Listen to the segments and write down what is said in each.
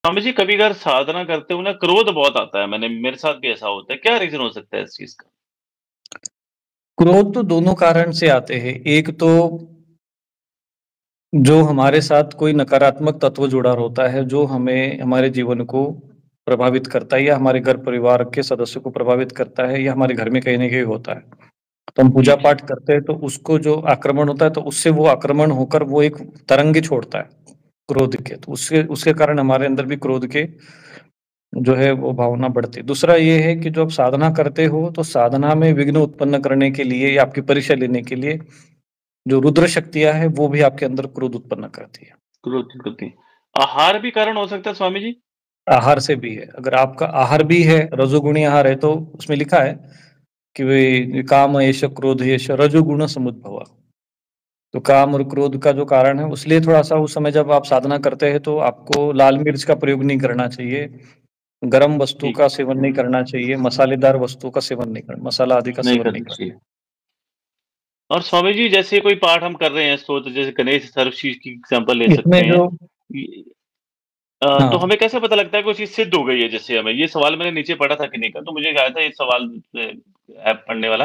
स्वामी जी, कभी अगर साधना करते हो ना, क्रोध बहुत आता है। मेरे साथ भी ऐसा होता है। क्या रीज़न हो सकता है इस चीज़ का? क्रोध तो दोनों कारण से आते हैं। एक तो जो हमारे साथ कोई नकारात्मक तत्व जुड़ा होता है, जो हमें हमारे जीवन को प्रभावित करता है या हमारे घर परिवार के सदस्यों को प्रभावित करता है या हमारे घर में कहीं न कहीं होता है। तो हम जी, जी। पूजा-पाठ करते हैं तो उसको जो आक्रमण होता है तो उससे वो आक्रमण होकर वो एक तरंगे छोड़ता है, क्रोध के। तो उसके उसके कारण हमारे अंदर भी क्रोध के जो है वो भावना बढ़ती है। दूसरा ये है कि जो आप साधना करते हो, तो साधना में विघ्न उत्पन्न करने के लिए या आपकी परीक्षा लेने के लिए जो रुद्र शक्तियाँ हैं, वो भी आपके अंदर क्रोध उत्पन्न करती है। क्रोध की गति। आहार भी कारण हो सकता है स्वामी जी? आहार से भी है, अगर आपका आहार भी है, रजोगुणी आहार है, तो उसमें लिखा है कि भई काम एष क्रोध एष रजोगुण समुद्भव। तो काम और क्रोध का जो कारण है, इसलिए थोड़ा-सा उस समय जब आप साधना करते हैं, तो आपको लाल मिर्च का प्रयोग नहीं करना चाहिए, गरम वस्तु ठीक का है। सेवन नहीं करना चाहिए, मसालेदार वस्तु का सेवन नहीं करना मसाला आदि का नहीं सेवन नहीं करनी करना। चाहिए। और स्वामी जी, जैसे कोई पाठ हम कर रहे हैं स्तोत्र, जैसे गणेश सर्वशीष की एग्ज़ाम्पल ले इसमें सकते हैं। जो इ तो हाँ, हमें कैसे पता लगता है कोई चीज़ सिद्ध हो गई है जैसे हमें? ये सवाल मैंने नीचे पढ़ा था किन्हीं का, तो मुझे आया था ये सवाल ऐप पढ़ने वाला,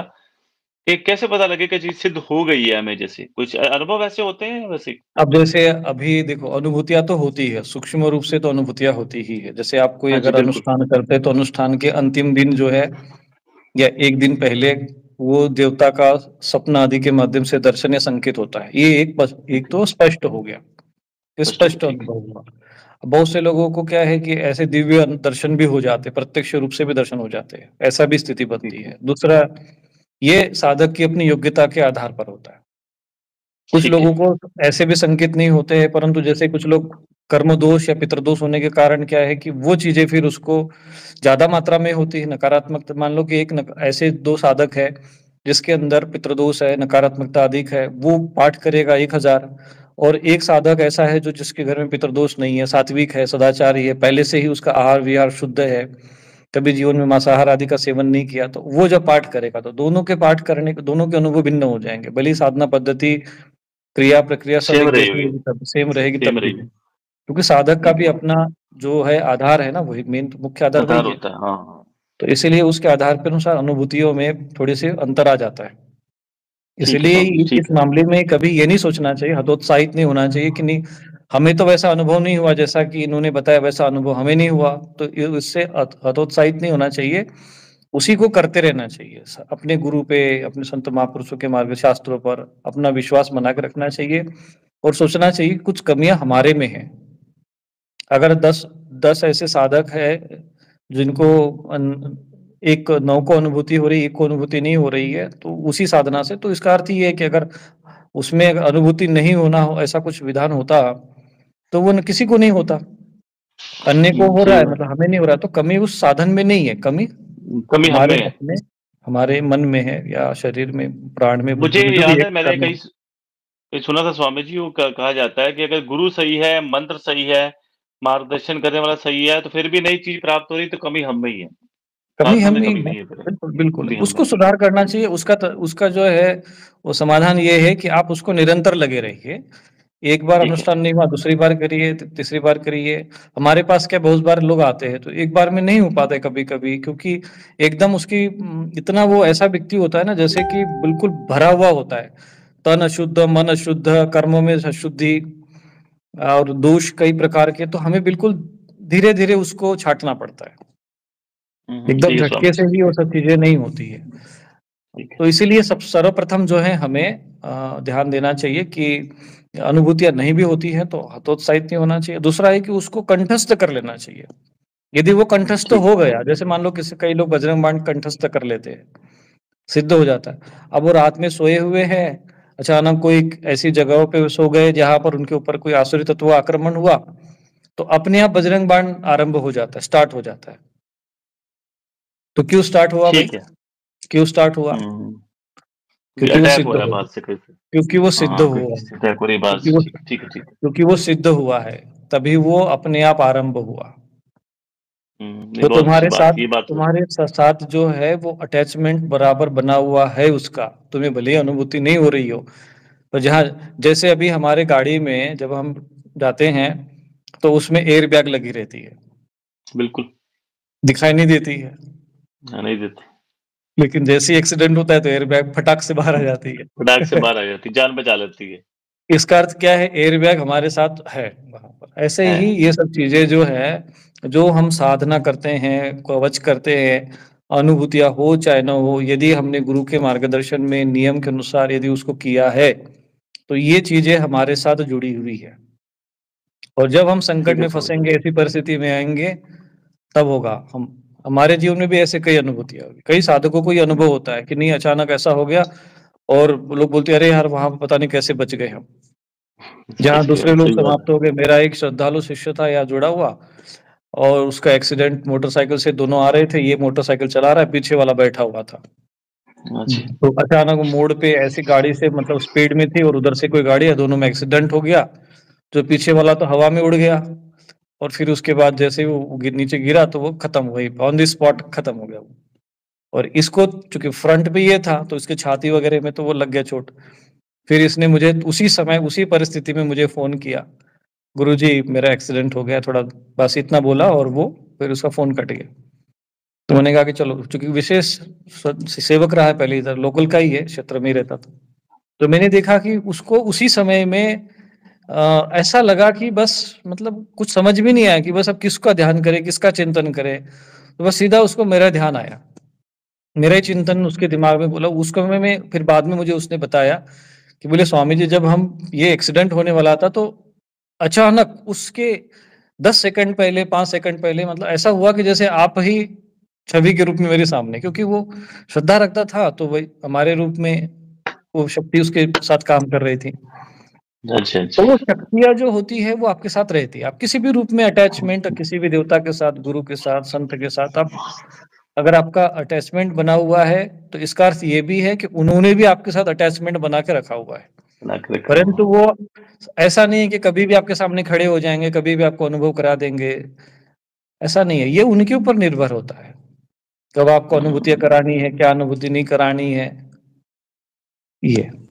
कि कैसे पता लगे कि चीज़ सिद्ध हो गई है हमें जैसे? कुछ अनुभव ऐसे होते हैं वैसे? अब जैसे अभी देखो अनुभूतियाँ तो होती है, सूक्ष्म रूप से तो अनुभूतियाँ होती ही है। जैसे आप कोई हाँ जी, अगर बिल्कुल। अनुष्ठान करते हैं, तो अनुष्ठान के अंतिम दिन जो है या 1 दिन पहले वो देवता का सपना आदि के माध्यम से दर्शन या संकेत होता है। ये एक ओके, तो स्पष्ट हो गया, स्पष्ट हो गया, स्पष्ट ठीक है। अनुभव हुआ। बहुत से लोगों को क्या है कि ऐसे दिव्य दर्शन भी हो जाते हैं, प्रत्यक्ष रूप से भी दर्शन हो जाते हैं, ऐसा भी स्थिति बनती ठीक है, है। दूसरा, ये साधक की अपनी योग्यता के आधार पर होता है। कुछ ठीक है। लोगों को ऐसे भी संकेत नहीं होते हैं, परंतु जैसे कुछ लोग कर्म दोष या पितृदोष होने के कारण क्या है कि वो चीज़ें फिर उसको ज़्यादा मात्रा में होती है, नकारात्मक मान लो कि एक नक ऐसे 2 साधक है, जिसके अंदर पितृदोष है, नकारात्मकता अधिक है, वो पाठ करेगा 1000 और एक साधक ऐसा है जो जिसके घर में पितृदोष नहीं है, सात्विक है, सदाचारी है, पहले से ही उसका आहार-विहार शुद्ध है, कभी जीवन में मांसाहार आदि का सेवन नहीं किया, तो वो जब पाठ करेगा, तो दोनों के पाठ करने दोनों के अनुभव भिन्न हो जाएँगे। भले ही साधना पद्धति क्रिया प्रक्रिया सब सेम एक रही जैसी होगी, होगी तब सेम रहेगी सेम तब भी। रही होगी। क्योंकि साधक का ठीक भी है। अपना जो है आधार है ना, वही मेन मुख्य आधार वही आधार है। होता है, हाँ, हाँ। तो इसीलिए उसके आधार के अनुसार अनुभूतियों में थोड़ी-सी अंतर आ जाता है। ठीक है इसलिए स्वामी जी, इस ठीक है। मामले में कभी ये नहीं सोचना चाहिए, हतोत्साहित नहीं होना चाहिए कि नहीं, हमें तो वैसा अनुभव नहीं हुआ जैसा कि इन्होंने बताया वैसा अनुभव हमें नहीं हुआ, तो इससे हतोत्साहित नहीं होना चाहिए, उसी को करते रहना चाहिए। अपने गुरु पे, अपने संत महापुरुषों के मार्ग शास्त्रों पर अपना विश्वास बना के रखना चाहिए और सोचना चाहिए कुछ कमियाँ हमारे में हैं। अगर 10 ऐसे साधक हैं जिनको एक 9 को अनुभूति हो रही है, 1 को अनुभूति नहीं हो रही है, तो उसी साधना से तो इसका अर्थ ये है कि अगर उसमें अगर अनुभूति नहीं होना हो ऐसा कुछ विधान होता, तो वो न किसी को नहीं होता। अन्य को हो रहा सही है बात मतलब हमें नहीं हो रहा, तो कमी उस साधन में नहीं है, कमी है। कमी हम हमारे में है। अपने हमारे मन में है या शरीर में, प्राण में, मुझे बुद्धि में, जो भी याद है है मैंने कर्म। कहीं सुना था स्वामी जी, वो कहा जाता है कि अगर गुरु सही है, मंत्र सही है, मार्गदर्शन करने वाला सही है, तो फिर भी नई चीज़ प्राप्त हो रही है तो कमी हम में ही है। कमी साधना हम में ही कमी है। नहीं है फिर। बिल्कुल, बिल्कुल। कमी हम में उसको है। सुधार करना चाहिए, उसका जो है वो समाधान ये है कि आप उसको निरंतर लगे रहिए। एक बार ठीक है। अनुष्ठान नहीं हुआ, दूसरी बार करिए, तीसरी बार करिए। हमारे पास क्या बहुत बार लोग आते हैं, तो एक बार में नहीं हो पाता है कभी-कभी क्योंकि एकदम उसकी इतना वो ऐसा व्यक्ति होता है ना जैसे कि बिल्कुल भरा हुआ होता है। तन अशुद्ध, मन अशुद्ध, कर्मों में अशुद्धि और दोष कई प्रकार के, तो हमें बिल्कुल धीरे-धीरे उसको छाँटना पड़ता है। एकदम ठीक है स्वामी झटके से जी, ही ठीक वो है, सब चीज़ें नहीं होती है। ठीक है। तो इसीलिए सब सर्वप्रथम जो है हमें ध्यान देना चाहिए कि अनुभूतियाँ नहीं भी होती हैं तो हतोत्साहित नहीं होना चाहिए। दूसरा है कि उसको कंठस्थ कर लेना चाहिए। यदि वो कंठस्थ ठीक हो है। गया, जैसे मान लो किसी कई लोग बजरंग बाण कंठस्थ कर लेते हैं, सिद्ध हो जाता है। अब वो रात में सोए हुए हैं, अचानक कोई ऐसी जगहों पे सो गए जहाँ पर उनके ऊपर कोई आसुरी तत्व आक्रमण हुआ, तो अपने आप बजरंग बाण आरंभ हो जाता है, स्टार्ट हो जाता है। तो क्यों स्टार्ट हुआ भाई? ठीक है। क्यों स्टार्ट हुआ? हुँ, क्योंकि क्योंकि वो अटैक सिद्ध हो रहा है हो बाहर से कहीं से। क्योंकि वो सिद्ध हाँ, कोई हुआ किसी से अटैक हो रही है बाहर क्योंकि से। वो ठीक है, ठीक है, ठीक है। क्योंकि वो सिद्ध हुआ है, तभी वो अपने आप आरंभ हुआ। नहीं तो बहुत अच्छी तुम्हारे बात साथ है, ये बात तो साथ जो है वो अटैचमेंट बराबर बना हुआ है उसका, तुम्हें भले ही अनुभूति नहीं हो रही हो। पर जहाँ जैसे अभी हमारे गाड़ी में जब हम जाते हैं, तो उसमें एयर बैग लगी रहती है। बिल्कुल। दिखाई नहीं देती है। हाँ, नहीं देते। लेकिन जैसे ही एक्सीडेंट होता है तो एयर बैग फटाक से बाहर आ जाती फटाक से है। बाहर आ जाती है, जान बचा लेती है। इसका अर्थ क्या है? एयर बैग हमारे साथ है वहाँ पर। ऐसे है। ही ये सब चीज़ें जो है, जो हम साधना करते हैं, कवच करते हैं, अनुभूतियाँ हो चाहे ना हो, यदि हमने गुरु के मार्गदर्शन में नियम के अनुसार यदि उसको किया है, तो ये चीज़ें हमारे साथ जुड़ी हुई है। और जब हम संकट ठीक है में समझ फँसेंगे, ऐसी परिस्थिति में आएँगे, तब होगा। हम हमारे जीवन में भी ऐसे कई अनुभूतियाँ होगी। कई साधकों को ये अनुभव होता है कि नहीं अचानक ऐसा हो गया और लोग बोलते हैं, "अरे यार! वहाँ पे पता नहीं कैसे बच गए हम।" जहाँ सच दूसरे में, लोग सही बात समाप्त हो गए। मेरा एक श्रद्धालु शिष्य था यहाँ जुड़ा हुआ और उसका एक्सीडेंट मोटरसाइकिल से दोनों आ रहे थे, ये मोटरसाइकिल चला रहा है, पीछे वाला बैठा हुआ था। है। अच्छा। तो अचानक वो मोड़ पे ऐसी गाड़ी से मतलब स्पीड में थी और उधर से कोई गाड़ी है, दोनों में एक्सीडेंट हो गया। जो पीछे वाला तो हवा में उड़ गया और फिर उसके बाद जैसे ही वो नीचे गिरा तो वो खत्म, वही ऑन द स्पॉट खत्म हो गया वो। और इसको चूँकि फ्रंट पे ये था तो इसकी छाती वगैरह में तो वो लग गया चोट। फिर इसने मुझे उसी समय, उसी परिस्थिति में मुझे फ़ोन किया, "गुरुजी मेरा एक्सीडेंट हो गया", थोड़ा बस इतना बोला और वो फिर उसका फ़ोन कट गया। तो मैंने कहा कि चलो, चूँकि विशेष सेवक रहा है पहले, इधर लोकल का ही है, क्षेत्र में ही रहता था। तो मैंने देखा कि उसको उसी समय में ऐसा लगा कि बस मतलब कुछ समझ में नहीं आया कि बस अब किसका ध्यान करें, किसका चिंतन करें। तो बस सीधा उसको मेरा ध्यान आया। मेरा ही चिंतन उसके दिमाग में बोला, उस समय में फिर बाद में मुझे उसने बताया कि बोले, "स्वामी जी जब हम ये एक्सीडेंट होने वाला था तो अचानक उसके 10 सेकंड पहले, 5 सेकंड पहले मतलब ऐसा हुआ कि जैसे आप ही छवि के रूप में मेरे सामने", क्योंकि वो श्रद्धा रखता था तो वही हमारे रूप में वो शक्ति उसके साथ काम कर रही थी। अच्छा, तो अच्छा। वो शक्तियाँ जो होती है वो आपके साथ रहती है। आप किसी भी रूप में अटैचमेंट किसी भी देवता के साथ, गुरु के साथ, संत के साथ आप अगर आपका अटैचमेंट बना हुआ है, तो इसका अर्थ ये भी है कि उन्होंने भी आपके साथ अटैचमेंट बना के रखा हुआ है। बना के रखा परंतु हुआ। वो ऐसा नहीं है कि कभी भी आपके सामने खड़े हो जाएँगे, कभी भी आपको अनुभव करा देंगे, ऐसा नहीं है। ये उनके ऊपर निर्भर होता है। कब आपको अनुभूतियाँ हुँ। करानी है, क्या अनुभूति नहीं करानी है, ये।